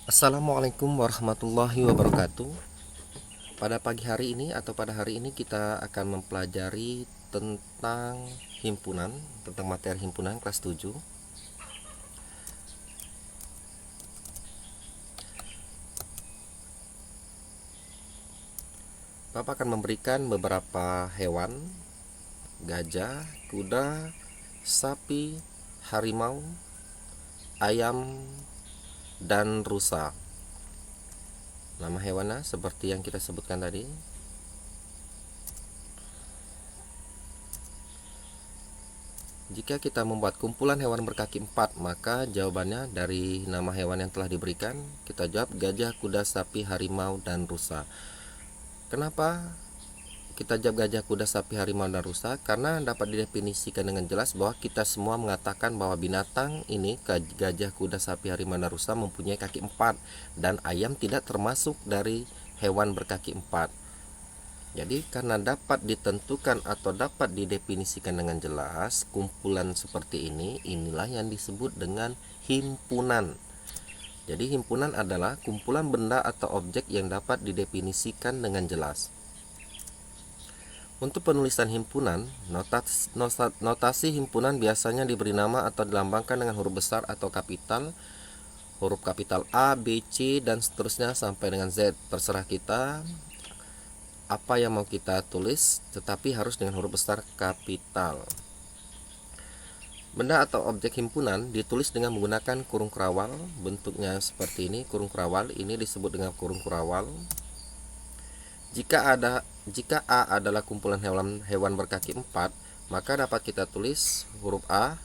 Assalamualaikum warahmatullahi wabarakatuh. Pada pagi hari ini atau pada hari ini kita akan mempelajari tentang himpunan, tentang materi himpunan kelas 7. Bapak akan memberikan beberapa hewan: gajah, kuda, sapi, harimau, ayam, dan rusa. Nama hewannya seperti yang kita sebutkan tadi. Jika kita membuat kumpulan hewan berkaki empat, maka jawabannya dari nama hewan yang telah diberikan, kita jawab gajah, kuda, sapi, harimau, dan rusa. Kenapa kita jawab gajah, kuda, sapi, harimau, dan rusa? Karena dapat didefinisikan dengan jelas bahwa kita semua mengatakan bahwa binatang ini, gajah, kuda, sapi, harimau, dan rusa, mempunyai kaki empat, dan ayam tidak termasuk dari hewan berkaki empat. Jadi karena dapat ditentukan atau dapat didefinisikan dengan jelas, kumpulan seperti ini, inilah yang disebut dengan himpunan. Jadi himpunan adalah kumpulan benda atau objek yang dapat didefinisikan dengan jelas. Untuk penulisan himpunan, notasi himpunan biasanya diberi nama atau dilambangkan dengan huruf besar atau kapital, huruf kapital A, B, C, dan seterusnya sampai dengan Z. Terserah kita apa yang mau kita tulis, tetapi harus dengan huruf besar kapital. Benda atau objek himpunan ditulis dengan menggunakan kurung kerawal. Bentuknya seperti ini, kurung kerawal ini disebut dengan kurung kerawal. Jika A adalah kumpulan hewan berkaki empat, maka dapat kita tulis huruf A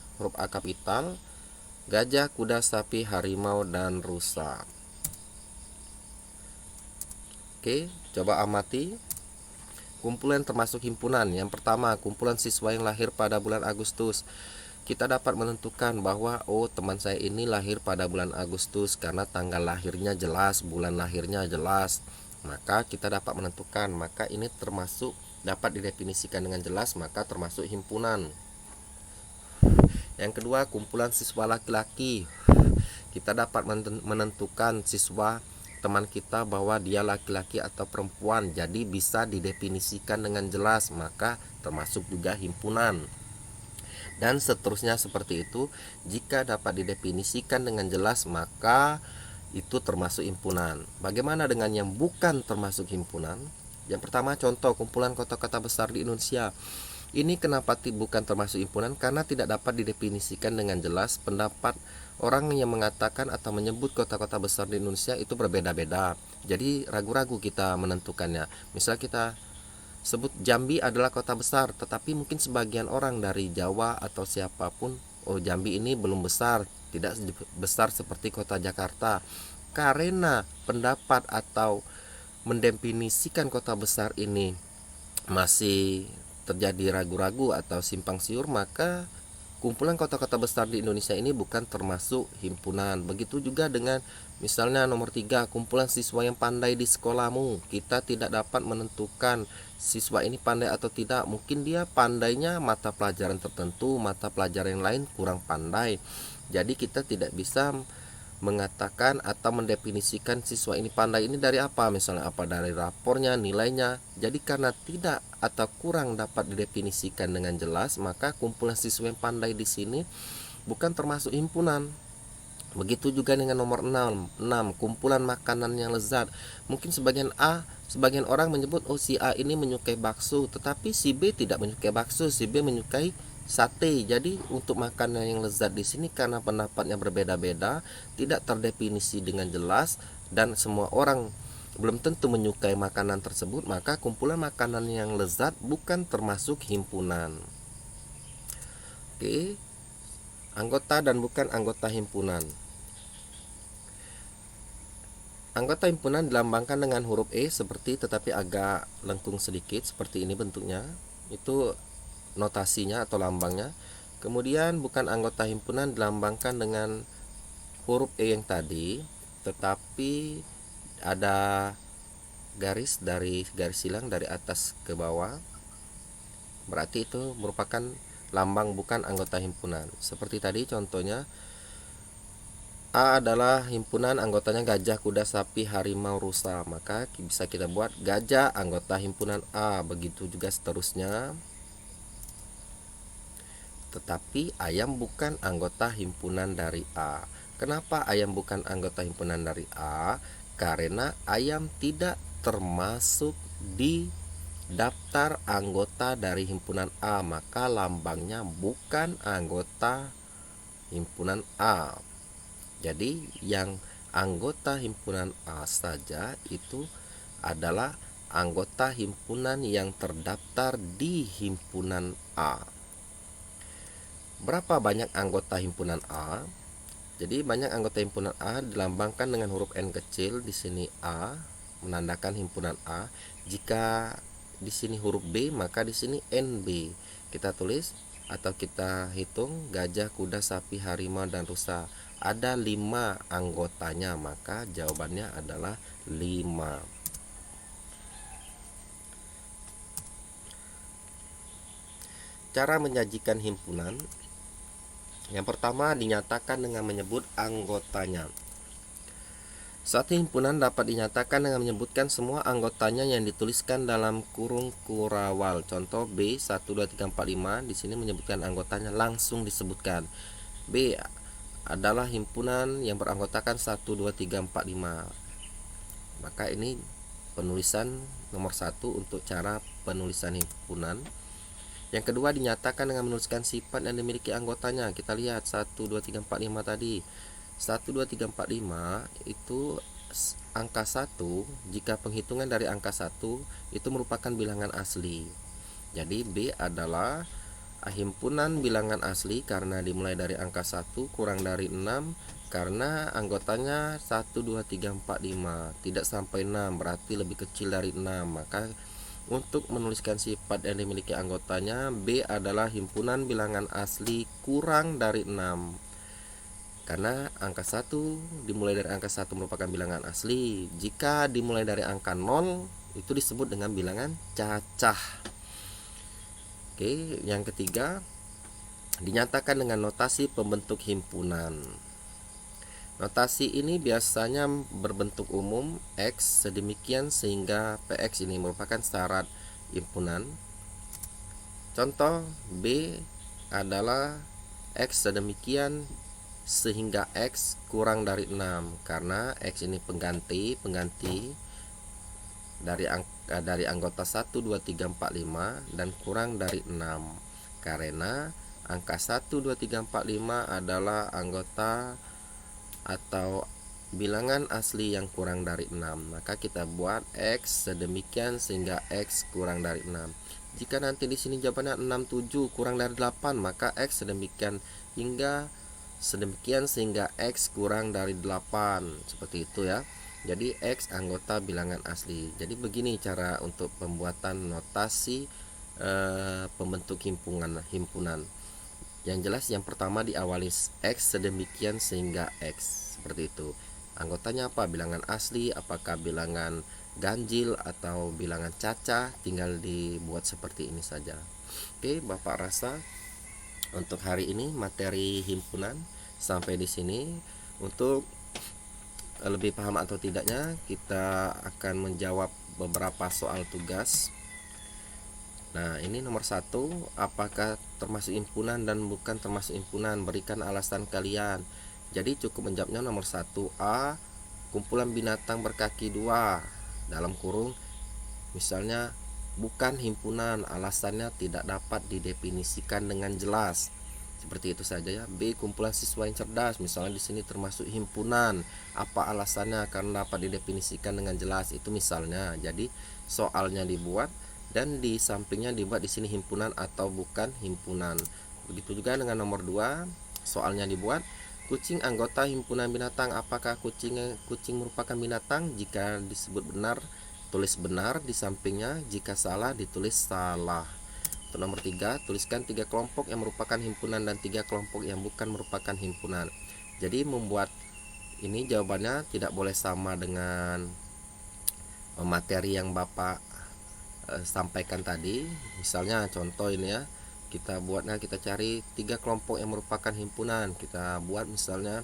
kapital, gajah, kuda, sapi, harimau, dan rusa. Oke, coba amati. Kumpulan termasuk himpunan. Yang pertama, kumpulan siswa yang lahir pada bulan Agustus. Kita dapat menentukan bahwa teman saya ini lahir pada bulan Agustus karena tanggal lahirnya jelas, bulan lahirnya jelas. Maka kita dapat menentukan, maka ini termasuk, dapat didefinisikan dengan jelas, maka termasuk himpunan. Yang kedua, kumpulan siswa laki-laki. Kita dapat menentukan siswa teman kita bahwa dia laki-laki atau perempuan, jadi bisa didefinisikan dengan jelas, maka termasuk juga himpunan. Dan seterusnya seperti itu. Jika dapat didefinisikan dengan jelas, maka itu termasuk himpunan. Bagaimana dengan yang bukan termasuk himpunan? Yang pertama, contoh kumpulan kota-kota besar di Indonesia. Ini kenapa bukan termasuk himpunan? Karena tidak dapat didefinisikan dengan jelas. Pendapat orang yang mengatakan atau menyebut kota-kota besar di Indonesia itu berbeda-beda. Jadi ragu-ragu kita menentukannya. Misal kita sebut Jambi adalah kota besar, tetapi mungkin sebagian orang dari Jawa atau siapapun, Jambi ini belum besar, tidak besar seperti kota Jakarta. Karena pendapat atau mendefinisikan kota besar ini masih terjadi ragu-ragu atau simpang siur, maka kumpulan kota-kota besar di Indonesia ini bukan termasuk himpunan. Begitu juga dengan misalnya nomor 3, kumpulan siswa yang pandai di sekolahmu. Kita tidak dapat menentukan siswa ini pandai atau tidak. Mungkin dia pandainya mata pelajaran tertentu, mata pelajaran yang lain kurang pandai. Jadi kita tidak bisa mengatakan atau mendefinisikan siswa ini pandai ini dari apa, misalnya apa dari rapornya, nilainya. Jadi karena tidak atau kurang dapat didefinisikan dengan jelas, maka kumpulan siswa yang pandai di sini bukan termasuk himpunan. Begitu juga dengan nomor 6, kumpulan makanan yang lezat. Mungkin sebagian orang menyebut si A ini menyukai bakso, tetapi si B tidak menyukai bakso, si B menyukai sate. Jadi untuk makanan yang lezat di sini karena pendapatnya berbeda-beda, tidak terdefinisi dengan jelas, dan semua orang belum tentu menyukai makanan tersebut, maka kumpulan makanan yang lezat bukan termasuk himpunan. Oke, anggota dan bukan anggota himpunan. Anggota himpunan dilambangkan dengan huruf E seperti, tetapi agak lengkung sedikit seperti ini bentuknya. Itu notasinya atau lambangnya. Kemudian bukan anggota himpunan dilambangkan dengan huruf E yang tadi, tetapi ada garis silang dari atas ke bawah. Berarti itu merupakan lambang bukan anggota himpunan. Seperti tadi contohnya, A adalah himpunan anggotanya gajah, kuda, sapi, harimau, rusa. Maka bisa kita buat gajah anggota himpunan A. Begitu juga seterusnya. Tetapi ayam bukan anggota himpunan dari A. Kenapa ayam bukan anggota himpunan dari A? Karena ayam tidak termasuk di daftar anggota dari himpunan A. Maka lambangnya bukan anggota himpunan A. Jadi yang anggota himpunan A saja itu adalah anggota himpunan yang terdaftar di himpunan A. Berapa banyak anggota himpunan A? Jadi banyak anggota himpunan A dilambangkan dengan huruf N kecil, di sini A menandakan himpunan A. Jika di sini huruf B, maka di sini NB. Kita tulis atau kita hitung gajah, kuda, sapi, harimau, dan rusa. Ada 5 anggotanya, maka jawabannya adalah 5. Cara menyajikan himpunan. Yang pertama, dinyatakan dengan menyebut anggotanya. Suatu himpunan dapat dinyatakan dengan menyebutkan semua anggotanya yang dituliskan dalam kurung kurawal. Contoh B 1 2 3 4 5, di sini menyebutkan anggotanya langsung disebutkan. B adalah himpunan yang beranggotakan 1 2 3 4 5. Maka ini penulisan nomor 1 untuk cara penulisan himpunan. Yang kedua, dinyatakan dengan menuliskan sifat yang dimiliki anggotanya. Kita lihat 1 2 3 4 5 tadi. 1 2 3 4 5 itu angka 1. Jika penghitungan dari angka 1 itu merupakan bilangan asli. Jadi B adalah himpunan bilangan asli karena dimulai dari angka 1 kurang dari 6, karena anggotanya 1 2 3 4 5, tidak sampai 6, berarti lebih kecil dari 6. Maka untuk menuliskan sifat yang dimiliki anggotanya, B adalah himpunan bilangan asli kurang dari 6. Karena angka 1 dimulai dari angka 1 merupakan bilangan asli. Jika dimulai dari angka 0 itu disebut dengan bilangan cacah. Oke, yang ketiga, dinyatakan dengan notasi pembentuk himpunan. Notasi ini biasanya berbentuk umum X sedemikian sehingga PX ini merupakan syarat himpunan. Contoh B adalah X sedemikian sehingga X kurang dari 6, karena X ini pengganti dari anggota 1 2 3 4 5 dan kurang dari 6, karena angka 1 2 3 4 5 adalah anggota atau bilangan asli yang kurang dari 6. Maka kita buat X sedemikian sehingga X kurang dari 6. Jika nanti di sini jawabannya 67 kurang dari 8, maka X sedemikian sehingga X kurang dari 8. Seperti itu ya. Jadi X anggota bilangan asli. Jadi begini cara untuk pembuatan notasi pembentuk himpunan. Yang jelas yang pertama diawali X sedemikian sehingga X, seperti itu. Anggotanya apa? Bilangan asli, apakah bilangan ganjil atau bilangan cacah, tinggal dibuat seperti ini saja. Oke, Bapak rasa untuk hari ini materi himpunan sampai di sini. Untuk lebih paham atau tidaknya, kita akan menjawab beberapa soal tugas. Nah, ini nomor 1, apakah termasuk himpunan dan bukan termasuk himpunan, berikan alasan kalian. Jadi cukup menjawabnya nomor 1A, kumpulan binatang berkaki 2, dalam kurung misalnya bukan himpunan, alasannya tidak dapat didefinisikan dengan jelas. Seperti itu saja ya. B, kumpulan siswa yang cerdas, misalnya di sini termasuk himpunan, apa alasannya? Karena dapat didefinisikan dengan jelas, itu misalnya. Jadi soalnya dibuat dan di sampingnya dibuat di sini himpunan atau bukan himpunan. Begitu juga dengan nomor 2, soalnya dibuat kucing anggota himpunan binatang, apakah kucing merupakan binatang? Jika disebut benar, tulis benar di sampingnya, jika salah ditulis salah. Untuk nomor 3, tuliskan 3 kelompok yang merupakan himpunan dan 3 kelompok yang bukan merupakan himpunan. Jadi membuat ini jawabannya tidak boleh sama dengan materi yang Bapak sampaikan tadi. Misalnya contoh ini ya, kita cari 3 kelompok yang merupakan himpunan. Kita buat misalnya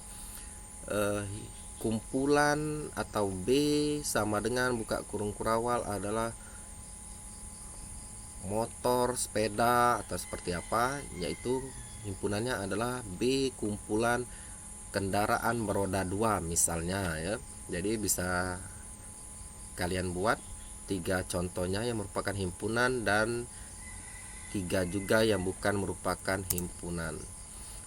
kumpulan atau B sama dengan buka kurung kurawal adalah motor, sepeda atau seperti apa, yaitu himpunannya adalah B kumpulan kendaraan beroda 2 misalnya ya. Jadi bisa kalian buat 3 contohnya yang merupakan himpunan dan 3 juga yang bukan merupakan himpunan.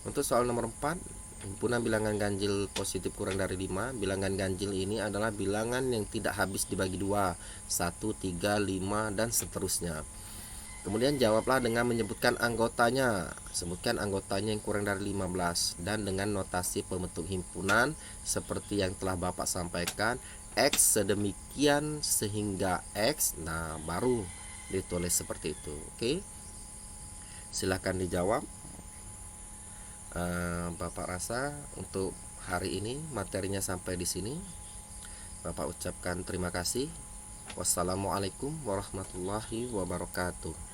Untuk soal nomor 4, himpunan bilangan ganjil positif kurang dari 5. Bilangan ganjil ini adalah bilangan yang tidak habis dibagi 2, 1, 3, 5 dan seterusnya. Kemudian jawablah dengan menyebutkan anggotanya. Sebutkan anggotanya yang kurang dari 15 dan dengan notasi pembentuk himpunan seperti yang telah Bapak sampaikan, X sedemikian sehingga X. Nah, baru ditulis seperti itu. Oke. Silahkan dijawab. Bapak rasa untuk hari ini materinya sampai di sini. Bapak ucapkan terima kasih. Wassalamualaikum warahmatullahi wabarakatuh.